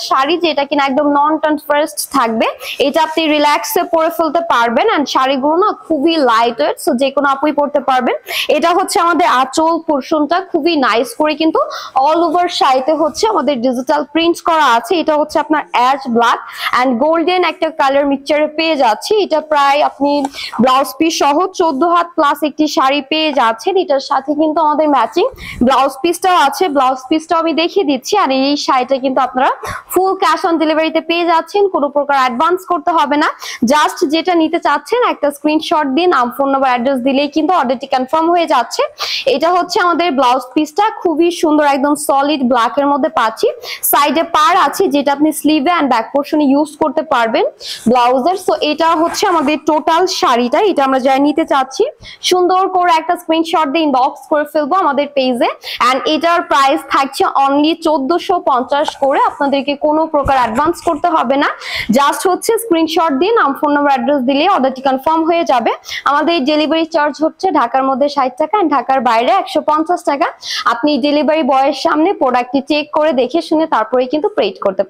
শাড়ি যেটা কিনা একদম নন ট্রান্সপারেন্ট থাকবে, এটা আপনি রিল্যাক্সে পরে ফেলতে পারবেন। এন্ড শাড়িগুলো না খুবই লাইট ওয়েট, সো যে কোনো আপুই পরতে পারবেন। এটা হচ্ছে আমাদের আঁচল পোরশনটা খুবই নাইস করে কিন্তু অল ওভার শাড়িতে হচ্ছে আমাদের ডিজিটাল প্রিন্ট করা আছে। এটা হচ্ছে আপনার অ্যাশ ব্ল্যাক এন্ড গোল্ডেন একটা কালার মিক্সচারে পেয়ে যাচ্ছি। এটা প্রায় আপনি ব্লাউজ পিস সহ 14 হাত প্লাস একটি শাড়ি পেয়ে যাচ্ছেন। এটার সাথে কিন্তু আমাদের ম্যাচিং ব্লাউজ পিসটাও আছে, ব্লাউজ পিসটাও আমি দেখিয়ে দিচ্ছি। আর এই শাড়িটা কিন্তু আপনারা ফুল ক্যাশ অন ডেলিভারিতে পেয়ে যাচ্ছেন, কোনো প্রকার অ্যাডভান্স করতে হবে না। জাস্ট যেটা নিতে চাচ্ছেন একটা স্ক্রিনশট দিন, নাম ফোন নাম্বার অ্যাড্রেস দিলেই কিন্তু অর্ডারটি কনফার্ম হয়ে যাচ্ছে। এটা হচ্ছে আমাদের ব্লাউজ পিসটা, খুবই সুন্দর একদম সলিড ব্ল্যাক এর মধ্যে পাচ্ছি। সাইডে পার আছে যেটা আপনি স্লিভে এন্ড ব্যাক পোর্শনে ইউজ করতে পারবেন ব্লাউজের। সো এটা হচ্ছে আমাদের টোটাল শাড়িটা। এটা আমরা যাই নিতে চাচ্ছি সুন্দর করে একটা স্ক্রিনশট দিয়ে ইনবক্স করে ফেলবো আমাদের পেজে। এন্ড এটার প্রাইস থাকছে অনলি 1450 করে। আপনাদেরকে কোনো প্রকার অ্যাডভান্স করতে হবে না, জাস্ট হচ্ছে স্ক্রিনশট দিয়ে নাম ফোন নাম্বার অ্যাড্রেস দিলে অর্ডারটি কনফার্ম হয়ে যাবে। আমাদের ডেলিভারি চার্জ হচ্ছে ঢাকার মধ্যে 60 টাকা এন্ড ঢাকার বাইরে 150 টাকা। আপনি ডেলিভারি বয়ের সামনে প্রোডাক্টটি চেক করে দেখে শুনে তারপরে কিন্তু পেড করতে পারবেন।